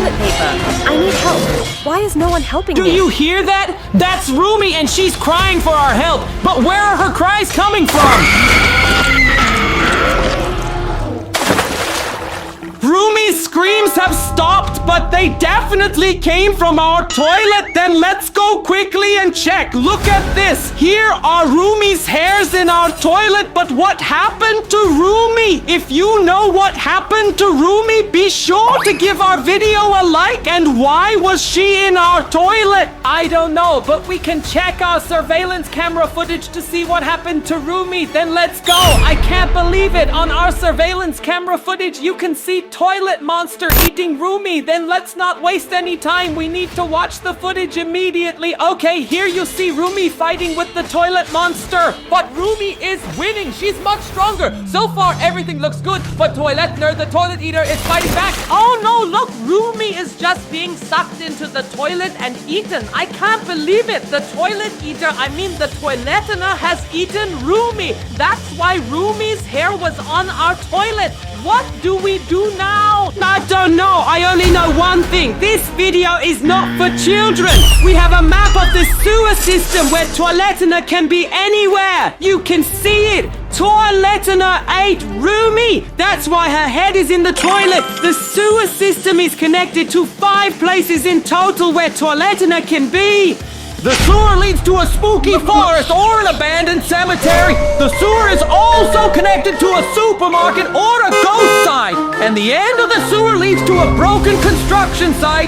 toilet paper. I need help. Why is no one helping me? Do you hear that? That's Rumi and she's crying for our help. But where are her cries coming from? Rumi's screams have stopped, but they definitely came from our toilet. Then let's go quickly and check. Look at this. Here are Rumi's hairs in our toilet, but what happened to Rumi? If you know what happened to Rumi, be sure to give our video a like. And why was she in our toilet? I don't know, but we can check our surveillance camera footage to see what happened to Rumi. Then let's go. I can't believe it. On our surveillance camera footage, you can see toilet monster eating Rumi. Then let's not waste any time. We need to watch the footage immediately. Okay, here you see Rumi fighting with the toilet monster. But Rumi is winning. She's much stronger. So far, everything looks good. But Toiletner, the toilet eater, is fighting back. Oh no, look. Rumi is just being sucked into the toilet and eaten. I can't believe it. The toilet eater, the Toiletner has eaten Rumi. That's why Rumi's hair was on our toilet. What do we do now? I don't know. I only know one thing. This video is not for children. We have a map of the sewer system where Toiletner can be anywhere. You can see it. Toiletner ate Rumi. That's why her head is in the toilet. The sewer system is connected to 5 places in total where Toiletner can be. The sewer leads to a spooky forest or an abandoned cemetery. The sewer is also connected to a supermarket or a ghost site. And the end of the sewer leads to a broken construction site.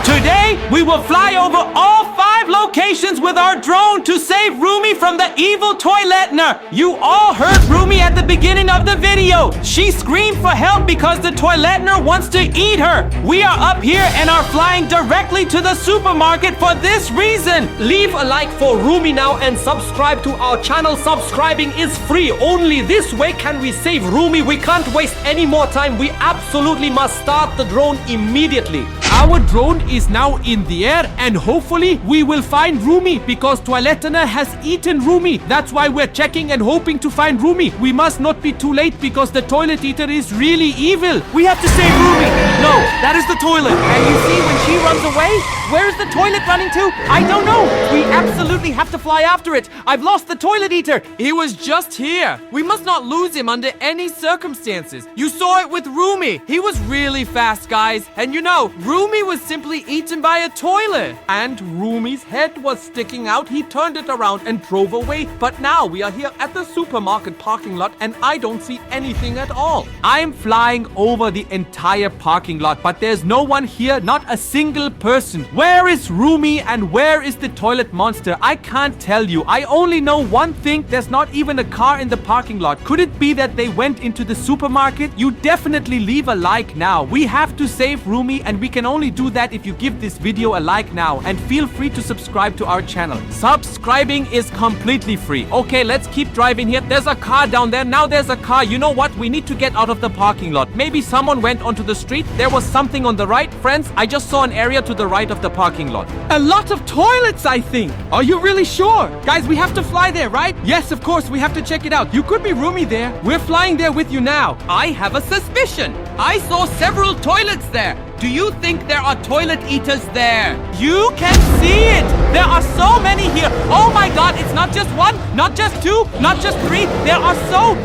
Today, we will fly over all 5 locations with our drone to save Rumi from the evil Toiletner. You all heard Rumi at the beginning of the video. She screamed for help because the Toiletner wants to eat her. We are up here and are flying directly to the supermarket for this reason. Leave a like for Rumi now and subscribe to our channel. Subscribing is free. Only this way can we save Rumi. We can't waste any more time. We absolutely must start the drone immediately. Our drone is now in the air and hopefully we will find Rumi because Toiletner has eaten Rumi. That's why we're checking and hoping to find Rumi. We must not be too late because the toilet eater is really evil. We have to save Rumi. No, that is the toilet. And you see when she runs away, where's the toilet running to? I don't know. We absolutely have to fly after it. I've lost the toilet eater. He was just here. We must not lose him under any circumstances. You saw it with Rumi. He was really fast, guys. And you know, Rumi was simply eaten by a toilet. And Rumi's head was sticking out. He turned it around and drove away. But now we are here at the supermarket parking lot and I don't see anything at all. I'm flying over the entire parking lot, but there's no one here, not a single person. Where is Rumi and where is the toilet monster? I can't tell you. I only know one thing. There's not even a car in the parking lot. Could it be that they went into the supermarket? You definitely leave a like now. We have to save Rumi and we can only do that if you give this video a like now. And feel free to subscribe to our channel. Subscribing is completely free. Okay, let's keep driving here. There's a car down there. Now there's a car. You know what? We need to get out of the parking lot. Maybe someone went onto the street. There was something on the right. Friends, I just saw an area to the right of the parking lot. A lot of toilets, I think. Are you really sure? Guys, we have to fly there, right? Yes, of course. We have to check it out. You could be Rumi there. We're flying there with you now. I have a suspicion. I saw several toilets there. Do you think there are toilet eaters there? You can see it. There are so many here. Oh my god, it's not just one, not just 2, not just 3. There are so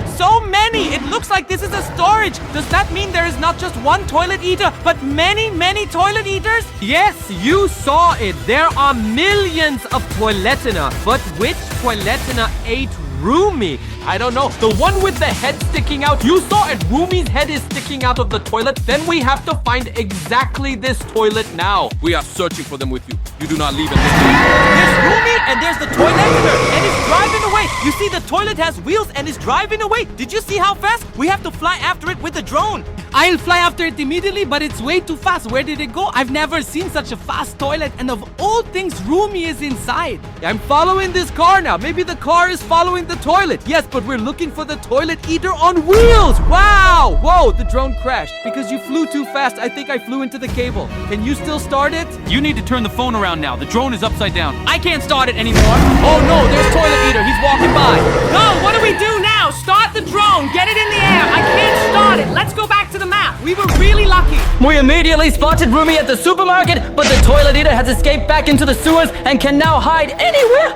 many. It looks like this is a storage. Does that mean there is not just one toilet eater, but many toilet eaters? Yes, you saw it. There are millions of Toiletner. But which Toiletner ate Rumi? I don't know. The one with the head sticking out. You saw it. Rumi's head is sticking out of the toilet. Then we have to find exactly this toilet now. We are searching for them with you. You do not leave in this toilet. There's Rumi and there's the Toiletner and it's driving away. You see the toilet has wheels and is driving away. Did you see how fast? We have to fly after it with a drone. I'll fly after it immediately, but it's way too fast. Where did it go? I've never seen such a fast toilet, and of all things, Rumi is inside. I'm following this car now. Maybe the car is following the toilet. Yes, but we're looking for the toilet eater on wheels. Wow! Whoa, the drone crashed because you flew too fast. I think I flew into the cable. Can you still start it? You need to turn the phone around now. The drone is upside down. I can't start it anymore. Oh no, there's toilet eater. He's walking by. No, what do we do now? Start the drone. Get it in the air. I can't start it. Let's go back to the map. We immediately spotted Roomie at the supermarket, but the toilet eater has escaped back into the sewers and can now hide anywhere.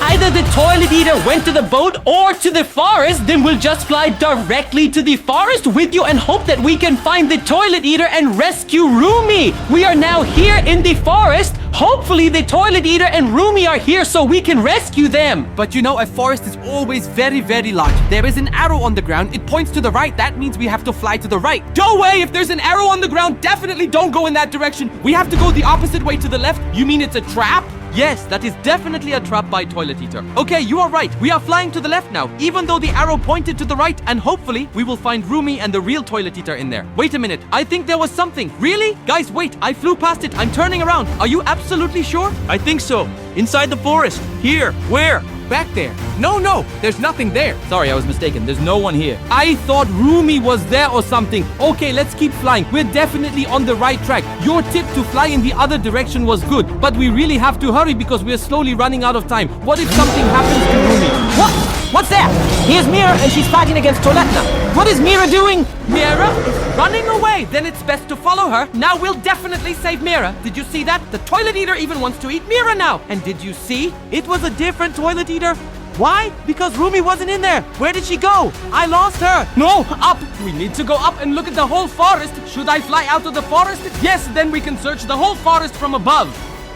Either the toilet eater went to the boat or to the forest, then we'll just fly directly to the forest with you and hope that we can find the toilet eater and rescue Roomie. We are now here in the forest. Hopefully the toilet eater and Roomie are here so we can rescue them. But you know, a forest is always very, very large. There is an arrow on the ground. It points to the right. That means we have to fly to the right. No way! If there's an arrow on the ground, definitely don't go in that direction. We have to go the opposite way to the left. You mean it's a trap? Yes, that is definitely a trap by Toilet Eater. Okay, you are right. We are flying to the left now, even though the arrow pointed to the right, and hopefully we will find Roomie and the real Toilet Eater in there. Wait a minute. I think there was something. Really? Guys, wait. I flew past it. I'm turning around. Are you absolutely sure? I think so. Inside the forest. Here. Where? Back there. No, there's nothing there. Sorry, I was mistaken. There's no one here. I thought Roomie was there or something. Okay, let's keep flying. We're definitely on the right track. Your tip to fly in the other direction was good, but we really have to hurry because we're slowly running out of time. What if something happens to Roomie? What? What's that? Here's Mira and she's fighting against Toiletna. What is Mira doing? Mira is running away. Then it's best to follow her. Now we'll definitely save Mira. Did you see that? The toilet eater even wants to eat Mira now. And did you see? It was a different toilet eater. Why? Because Roomie wasn't in there. Where did she go? I lost her. No, up. We need to go up and look at the whole forest. Should I fly out of the forest? Yes, then we can search the whole forest from above.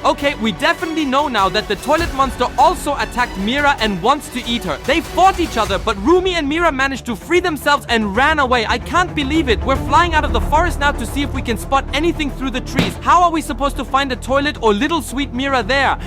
Okay, we definitely know now that the toilet monster also attacked Mira and wants to eat her. They fought each other, but Roomie and Mira managed to free themselves and ran away. I can't believe it. We're flying out of the forest now to see if we can spot anything through the trees. How are we supposed to find a toilet or little sweet Mira there?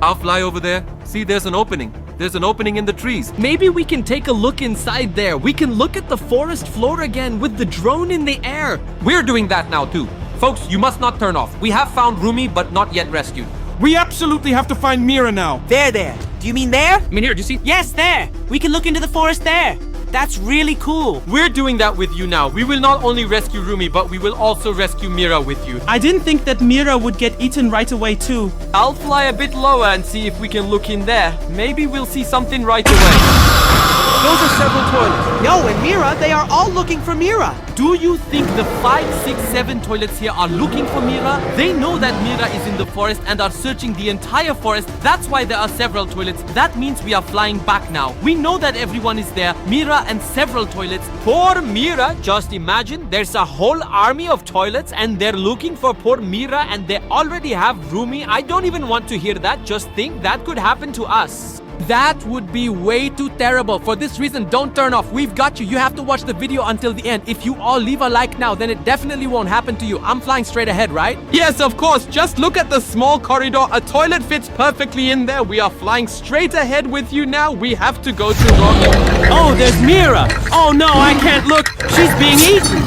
I'll fly over there. See, there's an opening. There's an opening in the trees. Maybe we can take a look inside there. We can look at the forest floor again with the drone in the air. We're doing that now too. Folks, you must not turn off. We have found Roomie, but not yet rescued. We absolutely have to find Mira now. There. Do you mean there? I mean, here, do you see? Yes, there. We can look into the forest there. That's really cool. We're doing that with you now. We will not only rescue Roomie, but we will also rescue Mira with you. I didn't think that Mira would get eaten right away too. I'll fly a bit lower and see if we can look in there. Maybe we'll see something right away. Those are several toilets. Yo, and Mira, they are all looking for Mira. Do you think the 5, 6, 7 toilets here are looking for Mira? They know that Mira is in the forest and are searching the entire forest. That's why there are several toilets. That means we are flying back now. We know that everyone is there. Mira and several toilets. Poor Mira. Just imagine there's a whole army of toilets and they're looking for poor Mira and they already have Roomie. I don't even want to hear that. Just think that could happen to us. That would be way too terrible. For this reason, don't turn off. We've got you. You have to watch the video until the end. If you all leave a like now, then it definitely won't happen to you. I'm flying straight ahead, right? Yes, of course. Just look at the small corridor. A toilet fits perfectly in there. We are flying straight ahead with you now. We have to go to Roomie. Oh, there's Mira. Oh no, I can't look. She's being eaten.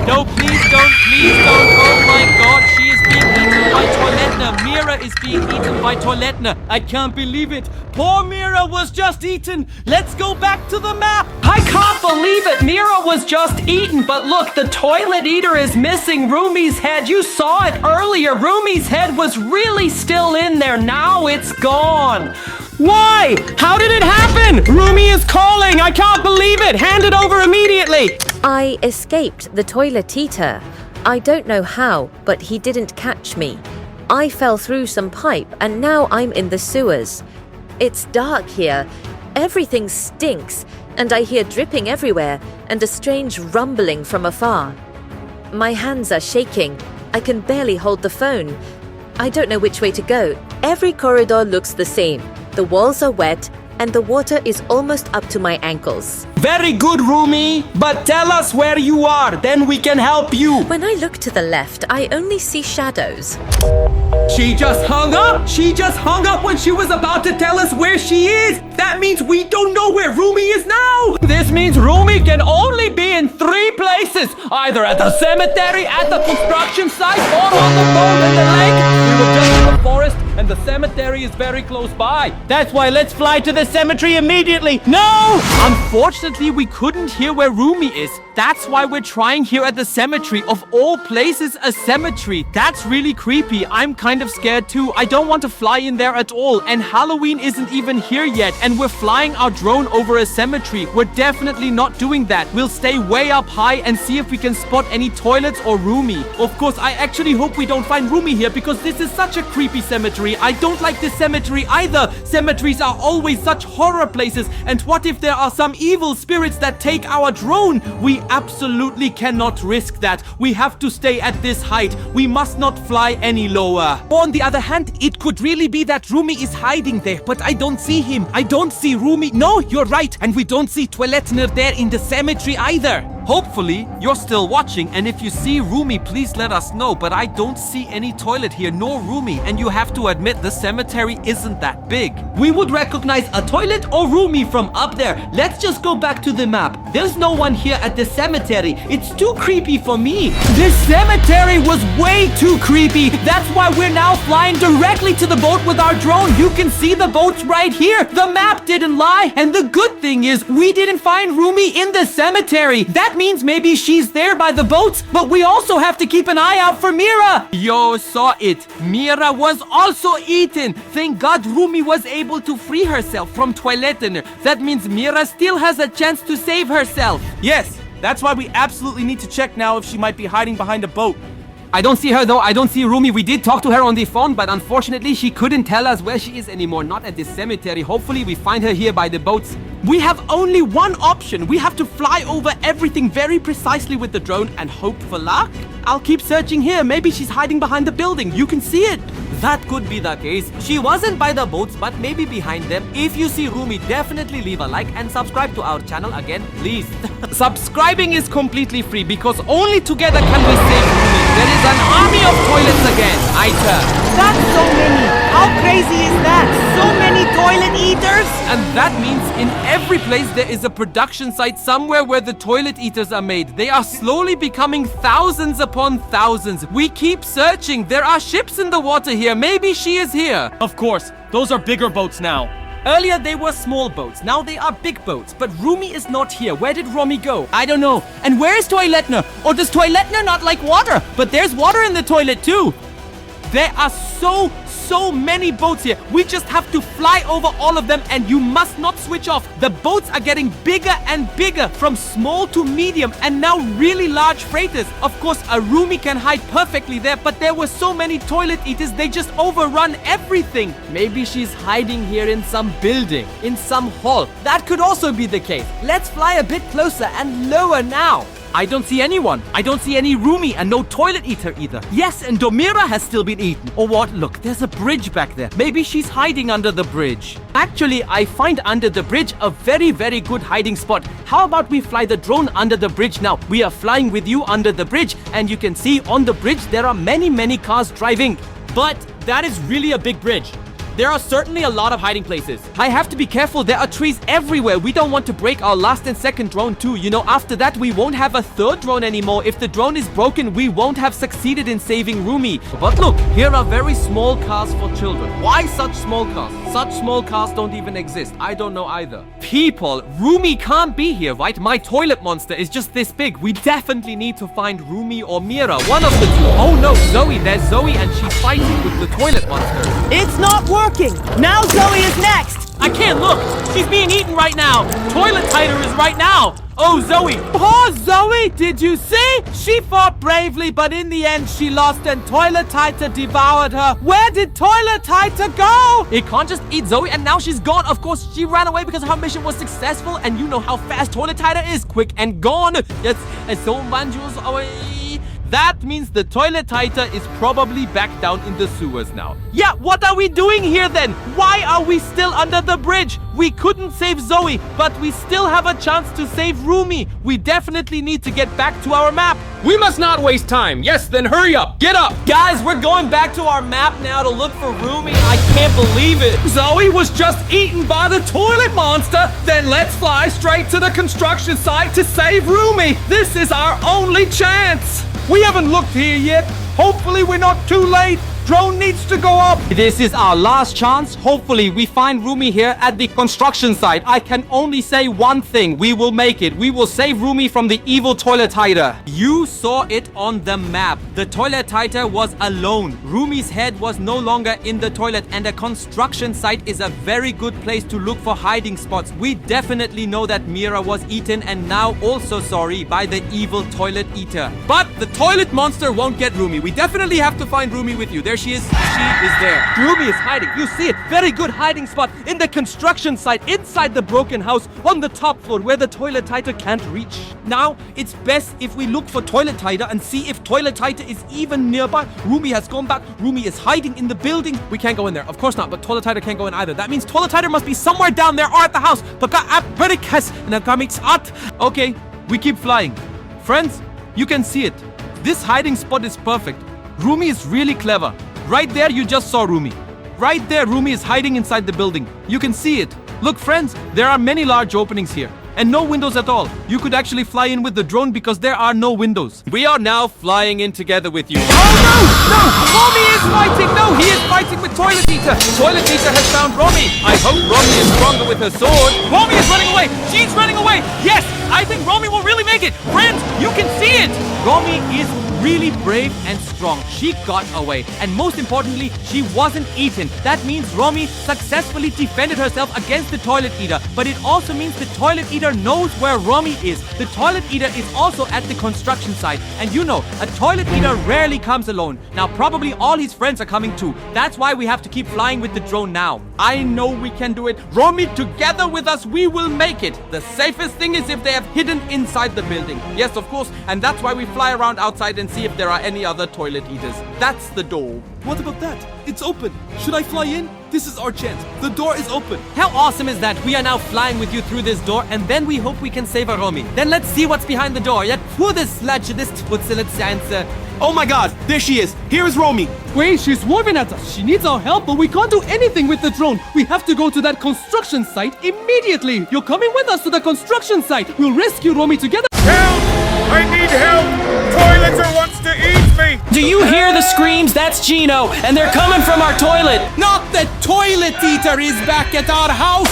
No, please don't. Oh my god, she is being eaten by Toiletna. Mira is being eaten by Toiletna. I can't believe it. Poor Mira was just eaten. Let's go back to the map. I can't believe it. Mira was just eaten, but look, the toilet eater is missing Roomie's head. You saw it earlier. Roomie's head was really still in there. Now it's gone. Why? How did it happen? Roomie is calling. I can't believe it. Hand it over immediately. I escaped the toilet eater. I don't know how, but he didn't catch me. I fell through some pipe and now I'm in the sewers. It's dark here. Everything stinks and I hear dripping everywhere and a strange rumbling from afar. My hands are shaking. I can barely hold the phone. I don't know which way to go. Every corridor looks the same. The walls are wet and the water is almost up to my ankles. Very good, Roomie. But tell us where you are, then we can help you. When I look to the left, I only see shadows. She just hung up. She just hung up when she was about to tell us where she is. That means we don't know where Roomie is now. This means Roomie can only be in 3 places. Either at the cemetery, at the construction site, or on the boat in the lake. We were just in the forest and the cemetery is very close by. That's why let's fly to the cemetery immediately. No! Unfortunately, we couldn't hear where Roomie is. That's why we're trying here at the cemetery. Of all places, a cemetery. That's really creepy. I'm kind of scared too. I don't want to fly in there at all. And Halloween isn't even here yet. And we're flying our drone over a cemetery. We're definitely not doing that. We'll stay way up high and see if we can spot any toilets or Roomie. Of course, I actually hope we don't find Roomie here because this is such a creepy cemetery. I don't like this cemetery either. Cemeteries are always such horror places. And what if there are some evil spirits that take our drone? We absolutely cannot risk that. We have to stay at this height. We must not fly any lower. On the other hand, it could really be that Roomie is hiding there, but I don't see him. I don't see Roomie. No, you're right. And we don't see Toiletner there in the cemetery either. Hopefully, you're still watching, and if you see Roomie, please let us know, but I don't see any toilet here, nor Roomie, and you have to admit the cemetery isn't that big. We would recognize a toilet or Roomie from up there. Let's just go back to the map. There's no one here at the cemetery. It's too creepy for me. This cemetery was way too creepy. That's why we're now flying directly to the boat with our drone. You can see the boats right here. The map didn't lie. And the good thing is we didn't find Roomie in the cemetery. That means maybe she's there by the boats, but we also have to keep an eye out for Mira. Yo, saw it. Mira was also eaten. Thank God Roomie was able to free herself from Toiletner. That means Mira still has a chance to save herself. Yes, that's why we absolutely need to check now if she might be hiding behind a boat. I don't see her though. I don't see Roomie. We did talk to her on the phone, but unfortunately she couldn't tell us where she is anymore. Not at this cemetery. Hopefully we find her here by the boats. We have only one option. We have to fly over everything very precisely with the drone and hope for luck. I'll keep searching here. Maybe she's hiding behind the building. You can see it. That could be the case. She wasn't by the boats, but maybe behind them. If you see Roomie, definitely leave a like and subscribe to our channel again, please. Subscribing is completely free because only together can we save Roomie. There is an army of toilets again. Aita. That's so many. How crazy is that? So many toilet eaters? And that means in every place there is a production site somewhere where the toilet eaters are made. They are slowly becoming thousands upon thousands. We keep searching. There are ships in the water here. Maybe she is here. Of course, those are bigger boats now. Earlier they were small boats, now they are big boats. But Roomie is not here. Where did Roomie go? I don't know. And where is Toiletner? Or does Toiletner not like water? But there's water in the toilet too. There are so many boats here. We just have to fly over all of them and you must not switch off. The boats are getting bigger and bigger from small to medium and now really large freighters. Of course, a Roomie can hide perfectly there, but there were so many toilet eaters, they just overrun everything. Maybe she's hiding here in some building, in some hall. That could also be the case. Let's fly a bit closer and lower now. I don't see anyone. I don't see any Roomie and no toilet eater either. Yes, and Mira has still been eaten. Or what? Look, there's a bridge back there. Maybe she's hiding under the bridge. Actually, I find under the bridge a very, very good hiding spot. How about we fly the drone under the bridge now? We are flying with you under the bridge and you can see on the bridge there are many cars driving. But that is really a big bridge. There are certainly a lot of hiding places. I have to be careful. There are trees everywhere. We don't want to break our last and second drone too. You know, after that, we won't have a third drone anymore. If the drone is broken, we won't have succeeded in saving Roomie. But look, here are very small cars for children. Why such small cars? Such small cars don't even exist. I don't know either. People, Roomie can't be here, right? My toilet monster is just this big. We definitely need to find Roomie or Mira. One of the two. Oh no, Zoey. There's Zoey and she's fighting with the toilet monster. It's not working. Now Zoey is next. I can't look. She's being eaten right now. Toilet Tighter is right now. Oh, Zoey. Poor Zoey. Did you see? She fought bravely, but in the end, she lost and Toilet Tighter devoured her. Where did Toilet Tighter go? It can't just eat Zoey and now she's gone. Of course, she ran away because her mission was successful and you know how fast Toilet Tighter is. Quick and gone. Yes, and so manjus away. That means the Toilet Tighter is probably back down in the sewers now. Yeah, what are we doing here then? Why are we still under the bridge? We couldn't save Zoey, but we still have a chance to save Roomie. We definitely need to get back to our map. We must not waste time. Yes, then hurry up. Get up. Guys, we're going back to our map now to look for Roomie. I can't believe it. Zoey was just eaten by the toilet monster. Then let's fly straight to the construction site to save Roomie. This is our only chance. We haven't looked here yet. Hopefully we're not too late. Drone needs to go up. This is our last chance. Hopefully, we find Rumi here at the construction site. I can only say one thing. We will make it. We will save Rumi from the evil toilet hider. You saw it on the map. The toilet hider was alone. Rumi's head was no longer in the toilet, and a construction site is a very good place to look for hiding spots. We definitely know that Mira was eaten and now also sorry by the evil toilet eater. But the toilet monster won't get Rumi. We definitely have to find Rumi with you. There she is. She is there. Rumi is hiding. You see it. Very good hiding spot in the construction site inside the broken house on the top floor where the toilet tighter can't reach. Now, it's best if we look for Toilet Tighter and see if Toilet Tighter is even nearby. Rumi has gone back. Rumi is hiding in the building. We can't go in there. Of course not, but Toilet Tighter can't go in either. That means Toilet Tighter must be somewhere down there or at the house. Okay, we keep flying. Friends, you can see it. This hiding spot is perfect. Rumi is really clever. Right there, you just saw Rumi. Right there, Rumi is hiding inside the building. You can see it. Look, friends, there are many large openings here. And no windows at all. You could actually fly in with the drone because there are no windows. We are now flying in together with you. Oh no! No! Romy is fighting! No, he is fighting with Toilet Eater! Toilet Eater has found Romy! I hope Romy is stronger with her sword! Romy is running away! She's running away! Yes! I think Romy will really make it! Friends, you can see it! Romy is really brave and strong. She got away. And most importantly, she wasn't eaten. That means Romy successfully defended herself against the toilet eater. But it also means the toilet eater knows where Romy is. The toilet eater is also at the construction site. And you know, a toilet eater rarely comes alone. Now probably all his friends are coming too. That's why we have to keep flying with the drone now. I know we can do it. Romy, together with us, we will make it. The safest thing is if they have hidden inside the building. Yes, of course. And that's why we fly around outside and see if there are any other toilet eaters. That's the door. What about that? It's open. Should I fly in? This is our chance. The door is open. How awesome is that? We are now flying with you through this door, and then we hope we can save a Romy. Then let's see what's behind the door. Oh my god, there she is. Here is Romy. Wait, she's waving at us. She needs our help, but we can't do anything with the drone. We have to go to that construction site immediately. You're coming with us to the construction site. We'll rescue Romy together. Help! I need help! Toileter wants to eat me! Do you hear the screams? That's Gino, and they're coming from our toilet. Not the toilet eater is back at our house!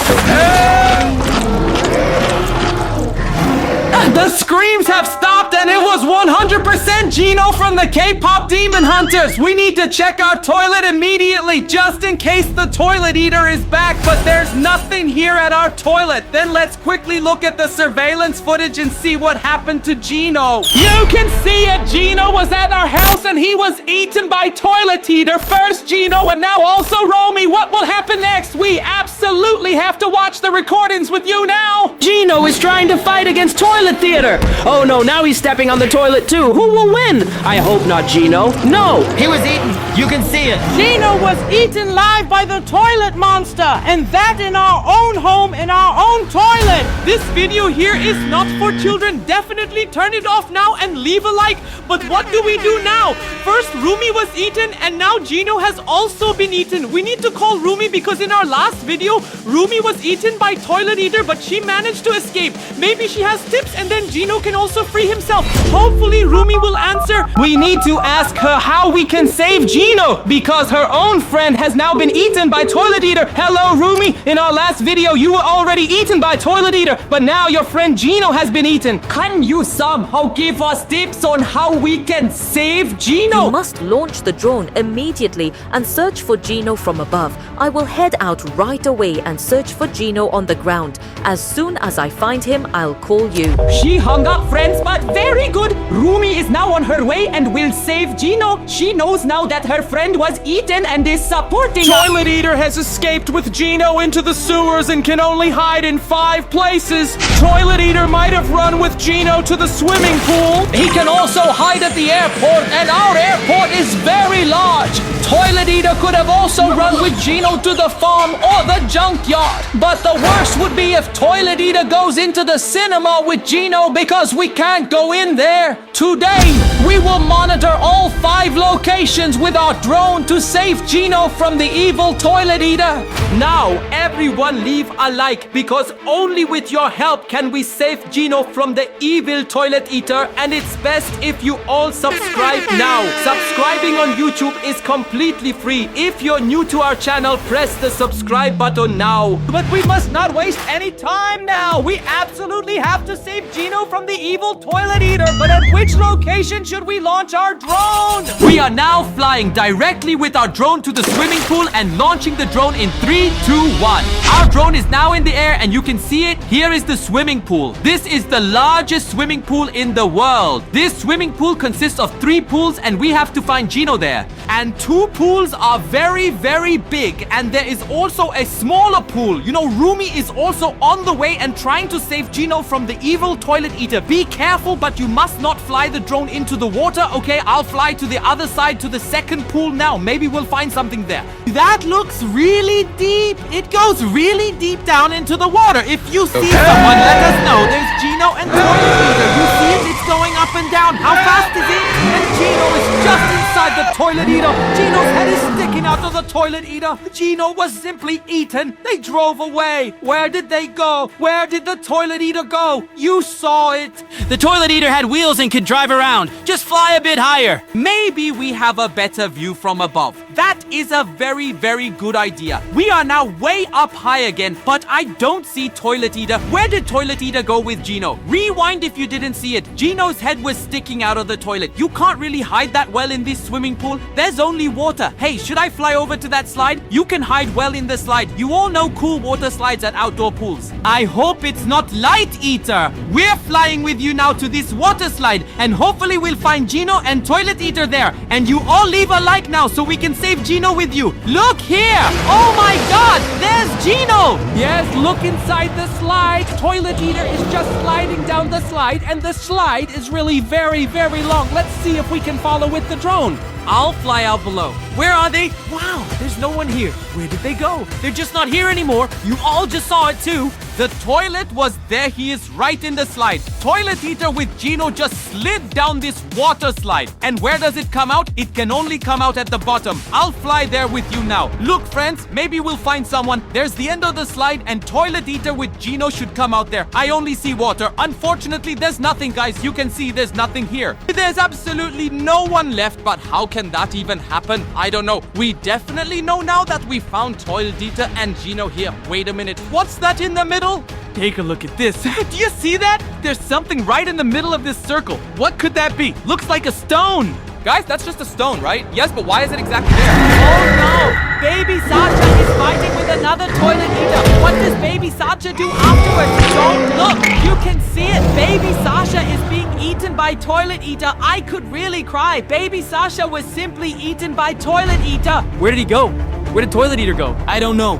The screams have stopped, and it was 100% Gino from the K-Pop Demon Hunters. We need to check our toilet immediately, just in case the toilet eater is back. But there's nothing here at our toilet. Then let's quickly look at the surveillance footage and see what happened to Gino. You can see it. Gino was at our house, and he was eaten by toilet eater. First Gino, and now also Romy. What will happen next? We absolutely have to watch the recordings with you now. Gino is trying to fight against toilet theater. Oh no, now he's stepping on the toilet too. Who will win? I hope not Gino. No, he was eaten. You can see it. Gino was eaten live by the toilet monster, and that in our own home, in our own toilet. This video here is not for children. Definitely turn it off now and leave a like. But what do we do now? First, Rumi was eaten, and now Gino has also been eaten. We need to call Rumi because in our last video, Rumi was eaten by toilet eater, but she managed to escape. Maybe she has tips, and then Gino can also free himself. Hopefully, Rumi will answer. We need to ask her how we can save Gino because her own friend has now been eaten by toilet eater. Hello, Rumi. In our last video, you were already eaten by toilet eater, but now your friend Gino has been eaten. Can you somehow give us tips on how we can save Gino? You must launch the drone immediately and search for Gino from above. I will head out right away and search for Gino on the ground. As soon as I find him, I'll call you. She hung up, friends, but very good. Rumi is now on her way and will save Gino. She knows now that her friend was eaten and is supporting her. Toilet eater has escaped with Gino into the sewers and can only hide in 5 places. Toilet eater might have run with Gino to the swimming pool. He can also hide at the airport, and our airport is very large. Toilet eater could have also run with Gino to the farm or the junkyard. But the worst would be if toilet eater goes into the cinema with Gino because we can't go in there. Today, we will monitor all 5 locations with our drone to save Gino from the evil toilet eater. Now, everyone leave a like because only with your help can we save Gino from the evil toilet eater, and it's best if you all subscribe now. Subscribing on YouTube is completely free. If you're new to our channel, press the subscribe button now. But we must not waste any time now. We absolutely have to save Gino from the evil toilet eater. But at which location should we launch our drone? We are now flying directly with our drone to the swimming pool and launching the drone in 3, 2, 1. Our drone is now in the air and you can see it. Here is the swimming pool. This is the largest swimming pool in the world. This swimming pool consists of 3 pools and we have to find Gino there. And 2 pools are very, very big, and there is also a smaller pool. You know, Roomie is also on the way and trying to save Gino from the evil toilet eater. Be careful, but you must not fly the drone into the water, okay? I'll fly to the other side to the second pool now. Maybe we'll find something there. That looks really deep. It goes really deep down into the water. If you see someone, let us know. There's Gino and toilet eater. You see it? It's going up and down. How fast is it? And Gino is just inside the toilet eater. Gino's head is sticking out of the toilet eater. Gino was simply eaten. They drove away. Where did they go? Where did the toilet eater go? You saw it. The toilet eater had wheels and could drive around. Just fly a bit higher. Maybe we have a better view from above. That is a very, very good idea. We are now way up high again, but I don't see toilet eater. Where did toilet eater go with Gino? Rewind if you didn't see it. Gino's head was sticking out of the toilet. You can't really hide that well in this swimming pool. There's only water. Hey, should I fly over to that slide? You can hide well in the slide. You all know cool water slides at outdoor pools. I hope it's not light eater. We're flying with you now to this water slide, and hopefully we'll find Gino and toilet eater there. And you all leave a like now so we can save Gino with you. Look here. Oh my God, there's Gino. Yes, look inside the slide. Toilet eater is just sliding down the slide, and the slide is really very, very long. Let's see if we can follow with the drone. I'll fly out below. Where are they? Wow, there's no one here. Where did they go? They're just not here anymore. You all just saw it too. The toilet was there. He is right in the slide. Toilet eater with Gino just slid down this water slide. And where does it come out? It can only come out at the bottom. I'll fly there with you now. Look, friends, maybe we'll find someone. There's the end of the slide and toilet eater with Gino should come out there. I only see water. Unfortunately, there's nothing, guys. You can see there's nothing here. There's absolutely no one left, but how can that even happen? I don't know. We definitely know now that we found toilet eater and Gino here. Wait a minute. What's that in the middle? Take a look at this. Do you see that? There's something right in the middle of this circle. What could that be? Looks like a stone. Guys, that's just a stone, right? Yes, but why is it exactly there? Oh no! Baby Sasha is fighting with another toilet eater. What does Baby Sasha do afterwards? Don't look! You can see it! Baby Sasha is being eaten by toilet eater. I could really cry. Baby Sasha was simply eaten by toilet eater. Where did he go? Where did toilet eater go? I don't know.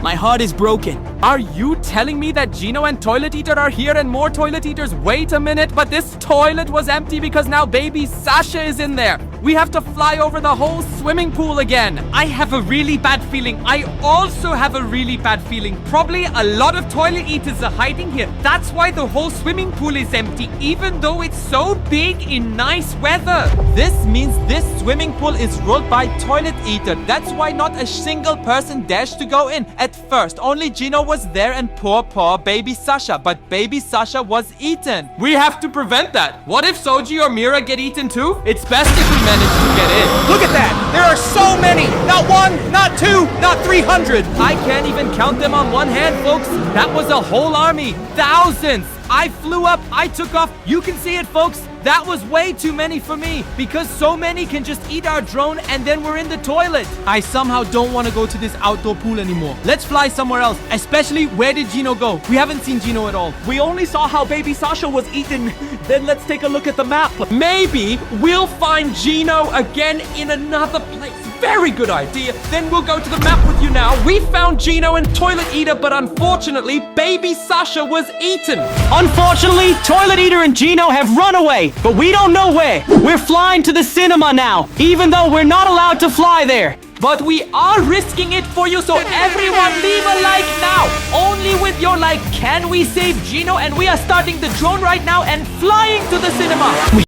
My heart is broken. Are you telling me that Gino and toilet eater are here and more toilet eaters? Wait a minute, but this toilet was empty because now baby Sasha is in there. We have to fly over the whole swimming pool again. I have a really bad feeling. I also have a really bad feeling. Probably a lot of toilet eaters are hiding here. That's why the whole swimming pool is empty, even though it's so big in nice weather. This means this swimming pool is ruled by toilet eater. That's why not a single person dares to go in. At first, only Gino was there and poor baby Sasha. But baby Sasha was eaten. We have to prevent that. What if Zoey or Mira get eaten too? It's best if we manage to get in. Look at that! There are so many! Not 1, not 2, not 300! I can't even count them on one hand, folks. That was a whole army. Thousands. I flew up, I took off. You can see it, folks. That was way too many for me because so many can just eat our drone and then we're in the toilet. I somehow don't want to go to this outdoor pool anymore. Let's fly somewhere else. Especially, where did Gino go? We haven't seen Gino at all. We only saw how baby Sasha was eaten. Then let's take a look at the map. Maybe we'll find Gino again in another place. Very good idea. Then we'll go to the map with you now. We found Gino and toilet eater, but unfortunately, baby Sasha was eaten. Unfortunately, toilet eater and Gino have run away, but we don't know where. We're flying to the cinema now, even though we're not allowed to fly there. But we are risking it for you, so everyone leave a like now. Only with your like can we save Gino, and we are starting the drone right now and flying to the cinema.